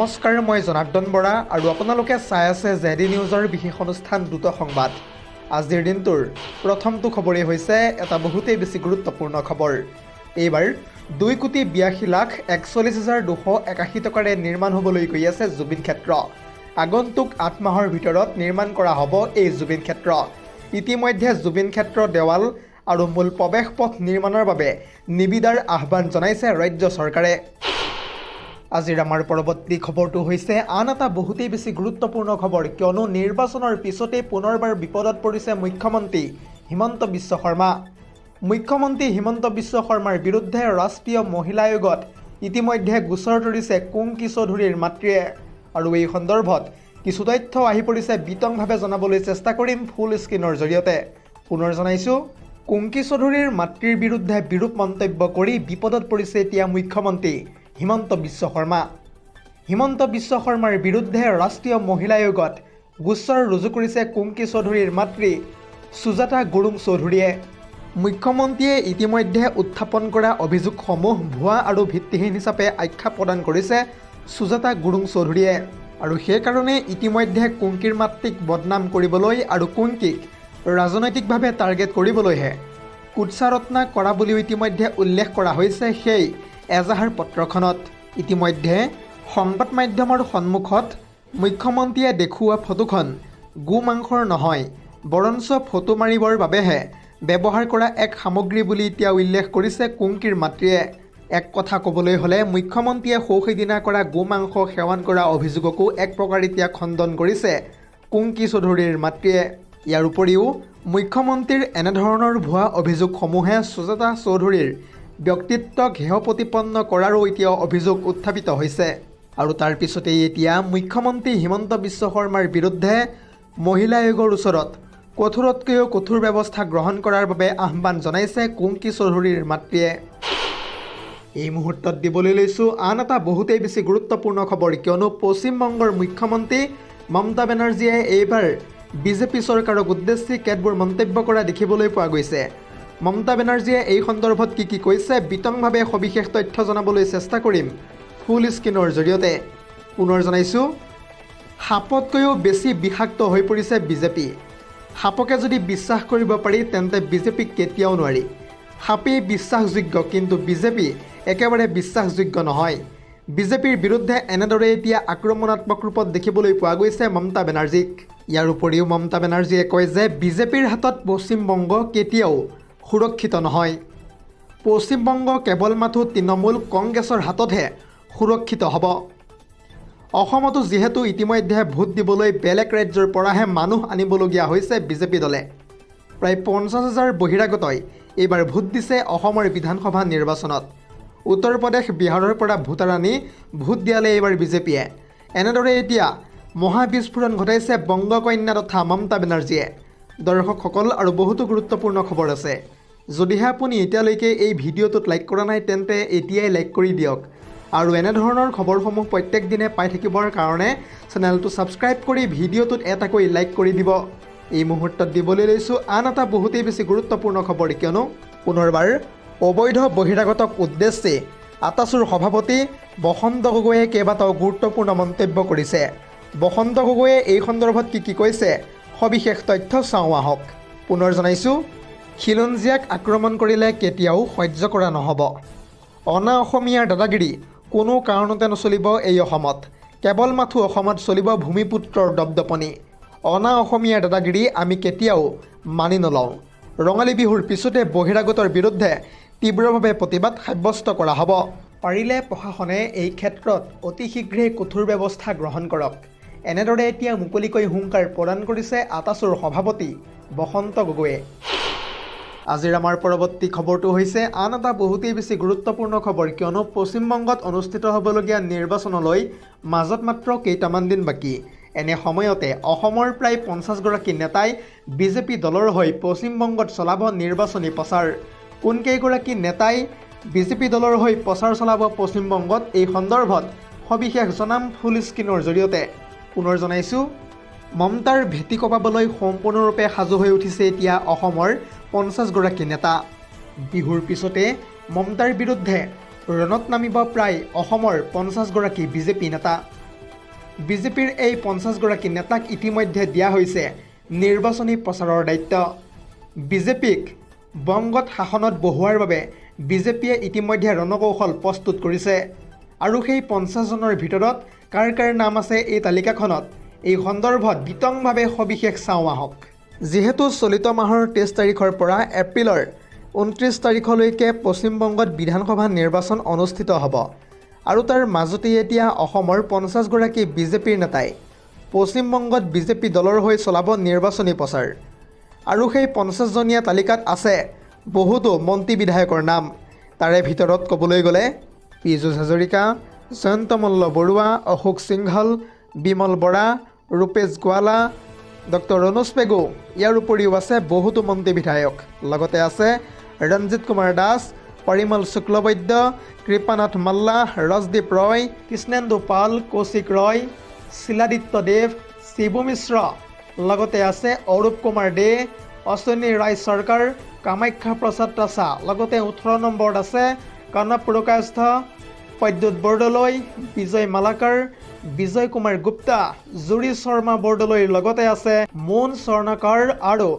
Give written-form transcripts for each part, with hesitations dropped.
নমস্কাৰ, মই জনাৰ্দন বৰা আৰু আপোনালোকে চাই আছে জেডি নিউজৰ বিশেষ অনুষ্ঠান দ্ৰুত সংবাদ। আজিৰ দিনটোৰ প্ৰথমটো খবৰেই হৈছে এটা বহুতেই বেছি গুৰুত্বপূৰ্ণ খবৰ। এইবাৰ 2,82,41,281 টকাৰে নিৰ্মাণ হ'বলৈ গৈ আছে জুবিন ক্ষেত্ৰ। আগন্তুক 8 মাহৰ ভিতৰত নিৰ্মাণ কৰা হ'ব এই জুবিন ক্ষেত্ৰ। ইতিমধ্যে জুবিন ক্ষেত্ৰ দেৱাল আৰু মূল প্ৰৱেশ পথ নিৰ্মাণৰ বাবে নিবিদাৰ আহ্বান জনাইছে ৰাজ্য চৰকাৰে। আজিৰ আমাৰ পৰৱৰ্তী খবৰটো হৈছে আন এটা বহুতেই বেছি গুৰুত্বপূৰ্ণ খবৰ, কিয়নো নিৰ্বাচনৰ পিছতে পুনৰবাৰ বিপদত পৰিছে মুখ্যমন্ত্ৰী হিমন্ত বিশ্ব শৰ্মা। মুখ্যমন্ত্ৰী হিমন্ত বিশ্ব শৰ্মাৰ বিৰুদ্ধে ৰাষ্ট্ৰীয় মহিলা আয়োগত ইতিমধ্যে গোচৰ তৰিছে কুংকি চৌধুৰীৰ মাতৃয়ে। আৰু এই সন্দৰ্ভত কিছু তথ্য আহি পৰিছে, বিতংভাৱে জনাবলৈ চেষ্টা কৰিম ফুল স্ক্ৰীনৰ জৰিয়তে। পুনৰ জনাইছোঁ, কুংকি চৌধুৰীৰ মাতৃৰ বিৰুদ্ধে বিৰূপ মন্তব্য কৰি বিপদত পৰিছে এতিয়া মুখ্যমন্ত্ৰী হিমন্ত বিশ্ব শৰ্মা। হিমন্ত বিশ্ব শৰ্মাৰ বিৰুদ্ধে ৰাষ্ট্ৰীয় মহিলা আয়োগত গোচৰ ৰুজু কৰিছে কুংকি চৌধুৰীৰ মাতৃ সুজাতা গুৰুং চৌধুৰীয়ে। মুখ্যমন্ত্ৰীয়ে ইতিমধ্যে উত্থাপন কৰা অভিযোগসমূহ ভুৱা আৰু ভিত্তিহীন হিচাপে আখ্যা প্ৰদান কৰিছে সুজাতা গুৰুং চৌধুৰীয়ে। আৰু সেইকাৰণে ইতিমধ্যে কুংকিৰ মাতৃক বদনাম কৰিবলৈ আৰু কুংকিক ৰাজনৈতিকভাৱে টাৰ্গেট কৰিবলৈহে কুৎসাৰত্না কৰা বুলিও ইতিমধ্যে উল্লেখ কৰা হৈছে সেই এজাহাৰ পত্ৰখনত। ইতিমধ্যে সংবাদ মাধ্যমৰ সন্মুখত মুখ্যমন্ত্ৰীয়ে দেখুওৱা ফটোখন গো মাংসৰ নহয়, বৰঞ্চ ফটো মাৰিবৰ বাবেহে ব্যৱহাৰ কৰা এক সামগ্ৰী বুলি এতিয়া উল্লেখ কৰিছে কুংকিৰ মাতৃয়ে। এক কথা ক'বলৈ হ'লে মুখ্যমন্ত্ৰীয়ে সৌসিদিনা কৰা গো মাংস সেৱন কৰা অভিযোগকো এক প্ৰকাৰ এতিয়া খণ্ডন কৰিছে কুংকি চৌধুৰীৰ মাতৃয়ে। ইয়াৰ উপৰিও মুখ্যমন্ত্ৰীৰ এনেধৰণৰ ভুৱা অভিযোগসমূহে সুজাতা চৌধুৰীৰ ব্যক্তিত্বক হেয় প্ৰতিপন্ন কৰাৰো এতিয়া অভিযোগ উত্থাপিত হৈছে। আৰু তাৰ পিছতেই এতিয়া মুখ্যমন্ত্ৰী হিমন্ত বিশ্ব শৰ্মাৰ বিৰুদ্ধে মহিলা আয়োগৰ ওচৰত কঠোৰতকৈও কঠোৰ ব্যৱস্থা গ্ৰহণ কৰাৰ বাবে আহ্বান জনাইছে কুংকি চৌধুৰীৰ মাতৃয়ে। এই মুহূৰ্তত দিবলৈ লৈছোঁ আন এটা বহুতেই বেছি গুৰুত্বপূৰ্ণ খবৰ, কিয়নো পশ্চিমবংগৰ মুখ্যমন্ত্ৰী মমতা বেনাৰ্জীয়ে এইবাৰ বিজেপি চৰকাৰক উদ্দেশ্যি কেতবোৰ মন্তব্য কৰা দেখিবলৈ পোৱা গৈছে। মমতা বেনাৰ্জীয়ে এই সন্দৰ্ভত কি কৈছে বিতংভাৱে সবিশেষ তথ্য জনাবলৈ চেষ্টা কৰিম ফুল স্ক্ৰীনৰ জৰিয়তে। পুনৰ জনাইছোঁ, সাপতকৈও বেছি বিষাক্ত হৈ পৰিছে বিজেপি। সাপকে যদি বিশ্বাস কৰিব পাৰি তেন্তে বিজেপিক কেতিয়াও নোৱাৰি। সাপেই বিশ্বাসযোগ্য, কিন্তু বিজেপি একেবাৰে বিশ্বাসযোগ্য নহয়। বিজেপিৰ বিৰুদ্ধে এনেদৰে এতিয়া আক্ৰমণাত্মক ৰূপত দেখিবলৈ পোৱা গৈছে মমতা বেনাৰ্জীক। ইয়াৰ উপৰিও মমতা বেনাৰ্জীয়ে কয় যে বিজেপিৰ হাতত পশ্চিমবংগ কেতিয়াও সুৰক্ষিত নহয়। পশ্চিমবংগ কেৱল মাথো তৃণমূল কংগ্ৰেছৰ হাততহে সুৰক্ষিত হ'ব। অসমতো যিহেতু ইতিমধ্যে ভোট দিবলৈ বেলেগ ৰাজ্যৰ পৰাহে মানুহ আনিবলগীয়া হৈছে বিজেপি দলে। প্ৰায় 50,000 বহিৰাগতই এইবাৰ ভোট দিছে অসমৰ বিধানসভা নিৰ্বাচনত। উত্তৰ প্ৰদেশ, বিহাৰৰ পৰা ভোটাৰ আনি ভোট দিয়ালে এইবাৰ বিজেপিয়ে। এনেদৰে এতিয়া মহাবিস্ফোৰণ ঘটাইছে বংগকন্যা তথা মমতা বেনাৰ্জীয়ে। দৰ্শকসকল, আৰু বহুতো গুৰুত্বপূৰ্ণ খবৰ আছে। যদিহে আপুনি এতিয়ালৈকে এই ভিডিঅ'টোত লাইক কৰা নাই তেন্তে এতিয়াই লাইক কৰি দিয়ক। আৰু এনেধৰণৰ খবৰসমূহ প্ৰত্যেক দিনে পাই থাকিবৰ কাৰণে চেনেলটো ছাবস্ক্ৰাইব কৰি ভিডিঅ'টোত এটাকৈ লাইক কৰি দিব। এই মুহূৰ্তত দিবলৈ লৈছোঁ আন এটা বহুতেই বেছি গুৰুত্বপূৰ্ণ খবৰ, কিয়নো পুনৰবাৰ অবৈধ বহিৰাগতক উদ্দেশ্যি আটাছুৰ সভাপতি বসন্ত গগৈয়ে কেইবাটাও গুৰুত্বপূৰ্ণ মন্তব্য কৰিছে। বসন্ত গগৈয়ে এই সন্দৰ্ভত কি কৈছে সবিশেষ তথ্য চাওঁ আহক। পুনৰ জনাইছোঁ, খিলঞ্জীয়াক আক্ৰমণ কৰিলে কেতিয়াও সহ্য কৰা নহ'ব। অনা অসমীয়াৰ দাদাগিৰি কোনো কাৰণতে নচলিব এই অসমত। কেৱল মাথো অসমত চলিব ভূমিপুত্ৰৰ দপদপনি। অনা অসমীয়াৰ দাদাগিৰি আমি কেতিয়াও মানি নলওঁ। ৰঙালী বিহুৰ পিছতে বহিৰাগতৰ বিৰুদ্ধে তীব্ৰভাৱে প্ৰতিবাদ সাব্যস্ত কৰা হ'ব। পাৰিলে প্ৰশাসনে এই ক্ষেত্ৰত অতি শীঘ্ৰেই কঠোৰ ব্যৱস্থা গ্ৰহণ কৰক। এনেদৰে এতিয়া মুকলিকৈ হুংকাৰ প্ৰদান কৰিছে আটাছুৰ সভাপতি বসন্ত গগৈয়ে। আজিৰ আমাৰ পৰৱৰ্তী খবৰটো হৈছে আন এটা বহুতেই বেছি গুৰুত্বপূৰ্ণ খবৰ, কিয়নো পশ্চিমবংগত অনুষ্ঠিত হ'বলগীয়া নিৰ্বাচনলৈ মাজত মাত্ৰ কেইটামান দিন বাকী। এনে সময়তে অসমৰ প্ৰায় 50গৰাকী নেতাই বিজেপি দলৰ হৈ পশ্চিমবংগত চলাব নিৰ্বাচনী প্ৰচাৰ। কোনকেইগৰাকী নেতাই বিজেপি দলৰ হৈ প্ৰচাৰ চলাব পশ্চিমবংগত, এই সন্দৰ্ভত সবিশেষ জনাম ফুল স্ক্ৰীনৰ জৰিয়তে। পুনৰ জনাইছোঁ, মমতাৰ ভেটি কপাবলৈ সম্পূৰ্ণৰূপে সাজু হৈ উঠিছে এতিয়া অসমৰ 50গৰাকী নেতা। বিহুৰ পিছতে মমতাৰ বিৰুদ্ধে ৰণত নামিব প্ৰায় অসমৰ 50গৰাকী বিজেপি নেতা। বিজেপিৰ এই 50গৰাকী নেতাক ইতিমধ্যে দিয়া হৈছে নিৰ্বাচনী প্ৰচাৰৰ দায়িত্ব। বিজেপিক বংগত শাসনত বহোৱাৰ বাবে বিজেপিয়ে ইতিমধ্যে ৰণকৌশল প্ৰস্তুত কৰিছে আৰু সেই 50জনৰ ভিতৰত কাৰ কাৰ নাম আছে এই তালিকাখনত এই সন্দৰ্ভত বিতংভাৱে সবিশেষ চাওঁ আহক। যিহেতু চলিত মাহৰ 23 তাৰিখৰ পৰা এপ্ৰিলৰ 29 তাৰিখলৈকে পশ্চিমবংগত বিধানসভা নিৰ্বাচন অনুষ্ঠিত হ'ব আৰু তাৰ মাজতে এতিয়া অসমৰ 50গৰাকী বিজেপিৰ নেতাই পশ্চিমবংগত বিজেপি দলৰ হৈ চলাব নিৰ্বাচনী প্ৰচাৰ আৰু সেই 50জনীয়া তালিকাত আছে বহুতো মন্ত্ৰী বিধায়কৰ নাম। তাৰে ভিতৰত ক'বলৈ গ'লে পীযুষ হাজৰিকা, জয়ন্ত মল্ল বৰুৱা, অশোক সিংঘল, বিমল বৰা, ৰূপেশ গোৱালা, ডক্টৰ ৰণোজ পেগু, ইয়াৰ উপৰিও আছে বহুতো মন্ত্ৰী বিধায়ক। লগতে আছে ৰঞ্জিত কুমাৰ দাস, পৰিমল শুক্লবৈদ্য, কৃপানাথ মাল্লা, ৰাজদীপ ৰয়, কৃষ্ণেন্দু পাল, কৌশিক ৰয়, শিলাদিত্য দেৱ, শিবু মিশ্ৰ, লগতে আছে অৰূপ কুমাৰ দে, অশ্বিনী ৰায় চৰকাৰ, কামাখ্যা প্ৰসাদ তাছা, লগতে 18 নম্বৰত আছে কনক পুৰকায়স্থ, প্ৰদ্যুৎ বৰদলৈ, বিজয় মালাকাৰ, বিজয় কুমাৰ গুপ্তা, জুৰি শৰ্মা বৰদলৈৰ লগতে আছে মোহন স্বৰ্ণকাৰ আৰু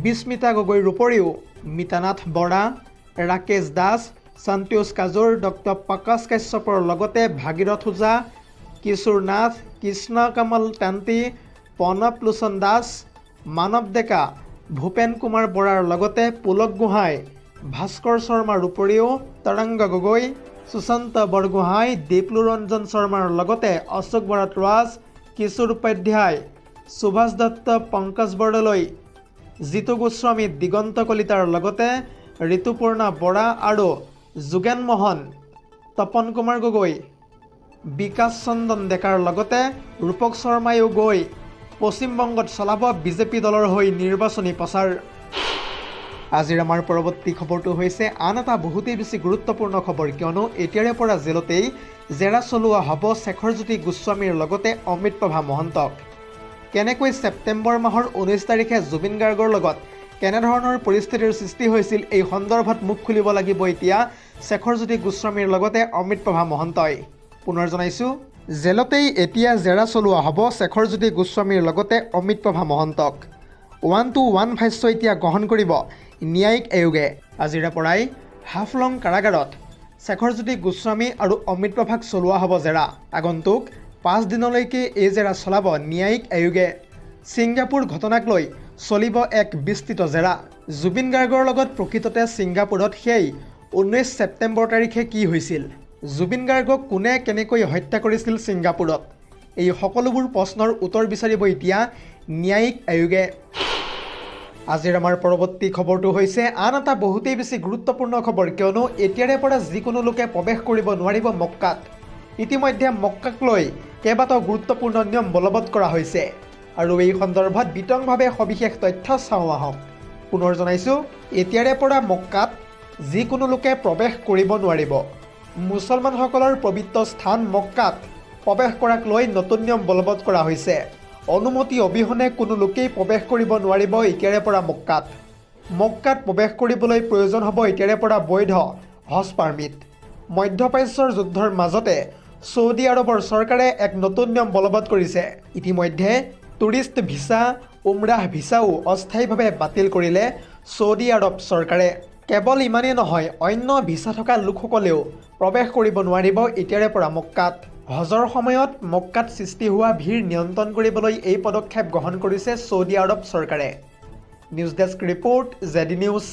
বিস্মিতা গগৈৰ উপৰিও মিতানাথ বৰা, ৰাকেশ দাস, সন্তোষ কাজুৰ, ডক্টৰ প্ৰকাশ কাশ্যপৰ লগতে ভাগীৰথ ওজা, কিশোৰ নাথ, কৃষ্ণ কমল তান্তি, প্ৰণৱ লোচন দাস, মানৱ ডেকা, ভূপেন কুমাৰ বৰাৰ লগতে পুলক গোহাঁই, ভাস্কৰ শৰ্মাৰ উপৰিও তৰংগ গগৈ, সুশান্ত বৰগোহাঁই, দীপলু ৰঞ্জন শৰ্মাৰ লগতে অশোক ভৰদ্বাজ, কিশোৰ উপাধ্যায়, সুভাষ দত্ত, পংকজ বৰদলৈ, জিতু গোস্বামী, দিগন্ত কলিতাৰ লগতে ঋতুপূৰ্ণা বৰা আৰু যোগেন মোহন, তপন কুমাৰ গগৈ, বিকাশ চন্দন ডেকাৰ লগতে ৰূপক শৰ্মায়ো গৈ পশ্চিমবংগত চলাব বিজেপি দলৰ হৈ নিৰ্বাচনী প্ৰচাৰ। আজিৰ আমাৰ পৰৱৰ্তী খবৰটো হৈছে আন এটা বহুতেই বেছি গুৰুত্বপূৰ্ণ খবৰ, কিয়নো এতিয়াৰে পৰা জেলতেই জেৰা চলোৱা হ'ব শেখৰজ্যোতি গোস্বামীৰ লগতে অমৃতপ্ৰভা মহন্তক। কেনেকৈ ছেপ্টেম্বৰ মাহৰ 19 তাৰিখে জুবিন গাৰ্গৰ লগত কেনেধৰণৰ পৰিস্থিতিৰ সৃষ্টি হৈছিল এই সন্দৰ্ভত মুখ খুলিব লাগিব এতিয়া শেখৰজ্যোতি গোস্বামীৰ লগতে অমৃতপ্ৰভা মহন্তই। পুনৰ জনাইছোঁ, জেলতেই এতিয়া জেৰা চলোৱা হ'ব শেখৰজ্যোতি গোস্বামীৰ লগতে অমৃতপ্ৰভা মহন্তক। 1-to-1 ভাষ্য এতিয়া গ্ৰহণ কৰিব ন্যায়িক আয়োগে। আজিৰে পৰাই হাফলং কাৰাগাৰত শেখৰজ্যোতি গোস্বামী আৰু অমৃতপ্ৰভাক চলোৱা হ'ব জেৰা। আগন্তুক 5 দিনলৈকে এই জেৰা চলাব ন্যায়িক আয়োগে। ছিংগাপুৰ ঘটনাক লৈ চলিব এক বিস্তৃত জেৰা। জুবিন গাৰ্গৰ লগত প্ৰকৃততে ছিংগাপুৰত সেই 19 ছেপ্টেম্বৰ তাৰিখে কি হৈছিল, জুবিন গাৰ্গক কোনে কেনেকৈ হত্যা কৰিছিল ছিংগাপুৰত, এই সকলোবোৰ প্ৰশ্নৰ উত্তৰ বিচাৰিব এতিয়া ন্যায়িক আয়োগে। আজিৰ আমাৰ পৰৱৰ্তী খবৰটো হৈছে আন এটা বহুতেই বেছি গুৰুত্বপূৰ্ণ খবৰ, কিয়নো এতিয়াৰে পৰা যিকোনো লোকে প্ৰৱেশ কৰিব নোৱাৰিব মক্কাত। ইতিমধ্যে মক্কাক লৈ কেইবাটাও গুৰুত্বপূৰ্ণ নিয়ম বলবৎ কৰা হৈছে আৰু এই সন্দৰ্ভত বিতংভাৱে সবিশেষ তথ্য চাওঁ আহক। পুনৰ জনাইছোঁ, এতিয়াৰে পৰা মক্কাত যিকোনো লোকে প্ৰৱেশ কৰিব নোৱাৰিব। মুছলমানসকলৰ পবিত্ৰ স্থান মক্কাত প্ৰৱেশ কৰাক লৈ নতুন নিয়ম বলবৎ কৰা হৈছে। অনুমতি অবিহনে কোনো লোকেই প্ৰৱেশ কৰিব নোৱাৰিব এতিয়াৰে পৰা মক্কাত। মক্কাত প্ৰৱেশ কৰিবলৈ প্ৰয়োজন হ'ব এতিয়াৰে পৰা বৈধ হজ পাৰ্মিট। মধ্যপ্ৰাচ্যৰ যুদ্ধৰ মাজতে ছৌদি আৰবৰ চৰকাৰে এক নতুন নিয়ম বলবৎ কৰিছে। ইতিমধ্যে টুৰিষ্ট ভিছা, উমৰাহ ভিছাও অস্থায়ীভাৱে বাতিল কৰিলে ছৌদি আৰব চৰকাৰে। কেৱল ইমানেই নহয়, অন্য ভিছা থকা লোকসকলেও প্ৰৱেশ কৰিব নোৱাৰিব এতিয়াৰে পৰা মক্কাত। হজৰ সময়ত মক্কাত সৃষ্টি হোৱা ভিৰ নিয়ন্ত্ৰণ কৰিবলৈ এই পদক্ষেপ গ্ৰহণ কৰিছে ছৌদি আৰব চৰকাৰে। News desk report, ZD news.